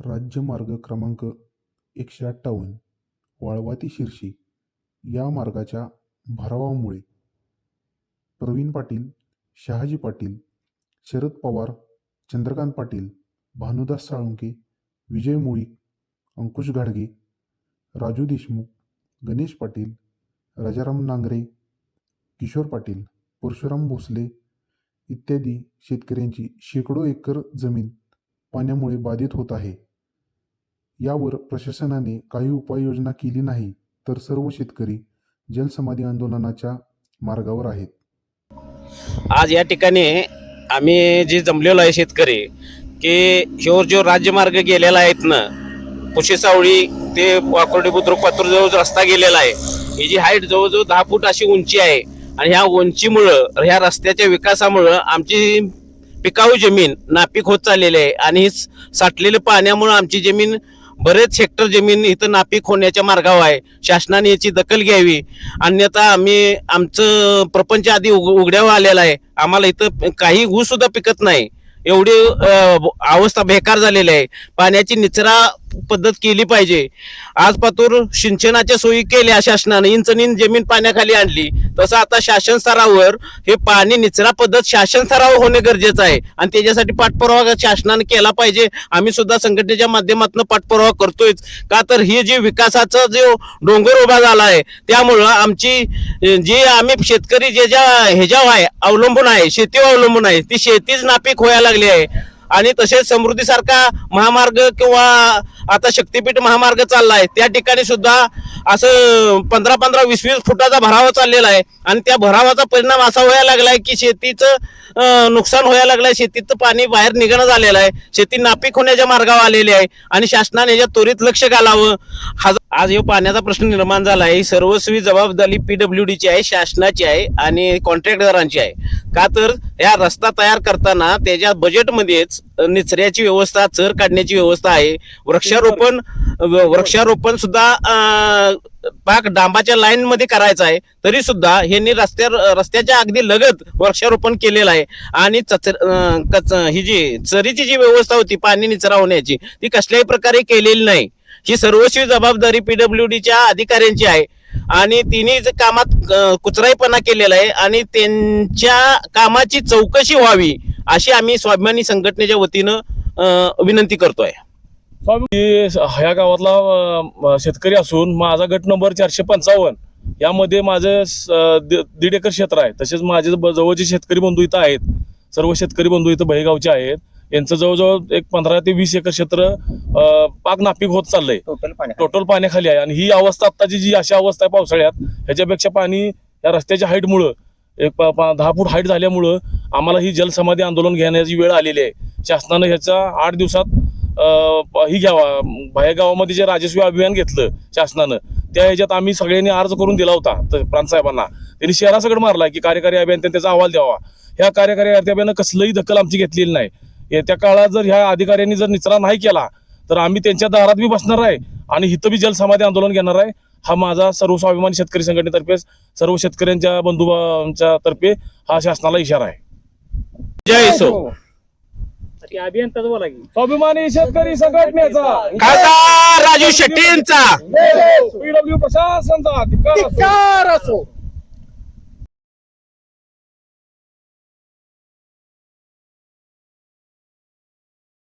राज्यमार्ग क्रमांक 158 वाळवा ते शिर्शी या मार्गाच्या भरावामुळे प्रवीण पाटील, शहाजी पाटील, शरद पवार, चंद्रकांत पाटील, भानुदास साळुंके, विजय मुळीक, अंकुश घाडगे, राजू देशमुख, गणेश पाटील, राजाराम नांगरे, किशोर पाटील, परशुराम भोसले इत्यादी शेतकऱ्यांची शेकडो एकर जमीन पाण्यामुळे बाधित होत आहे. यावर प्रशासनाने काही उपाययोजना केली नाही तर सर्व शेतकरी जलसमाधी आंदोलनाच्या मार्गावर आहेत. आज या ठिकाणी आम्ही जे जमलेलो आहे शेतकरी की जो राज्यमार्ग गेलेला आहेत ना, कुशेसावळी ते वाकोर्डी बुद्रुक पातूर जवळ रस्ता गेलेला आहे. ही जी हाईट जवळजवळ 10 फूट अशी उंची आहे आणि ह्या उंचीमुळं ह्या रस्त्याच्या विकासामुळं आमची पिकाऊ जमीन नापीक होत चाललेली आहे आणि साठलेल्या पाण्यामुळं आमची जमीन बरेच हेक्टर जमीन इथं नापीक होण्याच्या मार्गावर आहे. शासनाने याची दखल घ्यावी, अन्यथा आम्ही आमचं प्रपंच आधी उघड्यावर आलेला आहे. आम्हाला इथं काही ऊस सुद्धा पिकत नाही, एवढी अवस्था बेकार झालेली आहे. पाण्याची निचरा पद्धत केली पाहिजे. आज पातूर सिंचनाच्या सोयी केल्या शासनाने, इंचनीन जमीन पाण्याखाली आणली, तसं आता शासन स्तरावर हे पाणी निचरा पद्धत शासन स्तरावर होणे गरजेचं आहे आणि त्याच्यासाठी पाठपुरावा शासनाने केला पाहिजे. आम्ही सुद्धा संघटनेच्या माध्यमातून पाठपुरावा करतोय. का तर ही जी विकासाचा जो डोंगर उभा झाला आहे त्यामुळं आमची जी आम्ही शेतकरी ह्याच्यावर आहे अवलंबून आहे, शेतीवर अवलंबून आहे, ती शेतीच नापीक व्हायला लागली आहे. आणि तसेच समृद्धीसारखा महामार्ग किंवा आता शक्तीपीठ महामार्ग चालला आहे त्या ठिकाणी सुद्धा असं 15-20 फुटाचा भरावा चाललेला आहे आणि त्या भरावाचा परिणाम असा व्हायला लागलाय की शेतीचं नुकसान व्हायला लागलंय. शेतीचं पाणी बाहेर निघणं झालेलं आहे, शेती नापीक होण्याच्या मार्गावर आलेली आहे आणि शासनाने याच्यात त्वरित लक्ष घालावं. आज हे पाण्याचा प्रश्न निर्माण झाला आहे. सर्वस्वी जबाबदारी PWDची आहे, शासनाची आहे आणि कॉन्ट्रॅक्टदारांची आहे. का तर या रस्ता तयार करताना त्याच्या बजेटमध्येच निचऱ्याची व्यवस्था, चर काढण्याची व्यवस्था आहे, वृक्षारोपण सुद्धा पाक डांबाच्या लाईन मध्ये करायचं आहे. तरी सुद्धा ह्यांनी रस्त्याच्या अगदी लगत वृक्षारोपण केलेलं आहे आणि ही जी चरीची जी व्यवस्था होती पाणी निचरा होण्याची ती कसल्याही प्रकारे केलेली नाही. ही सर्वस्वी जबाबदारी PWDच्या अधिकाऱ्यांची आहे आणि तिन्ही कामात कुचराईपणा केलेला आहे आणि त्यांच्या कामाची चौकशी व्हावी अशी आम्ही स्वाभिमानी संघटनेच्या वतीनं विनंती करतोय. ह्या गावातला शेतकरी असून माझा गट नंबर 455 यामध्ये माझं 1.5 एकर क्षेत्र आहे. तसेच माझे जवळचे शेतकरी बंधू इथं आहेत, सर्व शेतकरी बंधू इथं बहेगावचे आहेत. यांचं जवळजवळ एक 15 ते 20 एकर क्षेत्र पाक नापीक होत चाललंय, टोटल पाण्याखाली आहे. आणि ही अवस्था आत्ताची जी अशी अवस्था आहे पावसाळ्यात, ह्याच्यापेक्षा पाणी या रस्त्याच्या हाईटमुळं एक 10 फूट हाईट झाल्यामुळं आम्हाला ही जलसमाधी आंदोलन घेण्याची वेळ आलेली आहे. शासनानं ह्याचा 8 दिवसात ही घ्यावा. बाहेर गावामध्ये जे राजस्वी अभियान घेतलं शासनानं त्या ह्याच्यात आम्ही सगळ्यांनी अर्ज करून दिला होता प्रांतसाहेबांना. त्यांनी शहरासकट मारला की कार्यकारी अभियंत्याने त्याचा अहवाल द्यावा. ह्या कार्यकारी अभियानानं कसलंही दखल आमची घेतलेली नाही. येत्या काळात जर ह्या अधिकाऱ्यांनी जर निचरा नाही केला तर आम्ही त्यांच्या दारात बी बसणार आहे आणि इथं बी जलसमाधी आंदोलन घेणार आहे. हा माझा सर्व स्वाभिमानी शेतकरी संघटनेतर्फे सर्व शेतकऱ्यांच्या बंधूंच्या तर्फे हा शासनाला इशारा आहे. जय असो. स्वाभिमानी शेतकरी संघटनेचा खासदार राजू शेट्टींचा PW प्रशासनाचा अधिकार असो.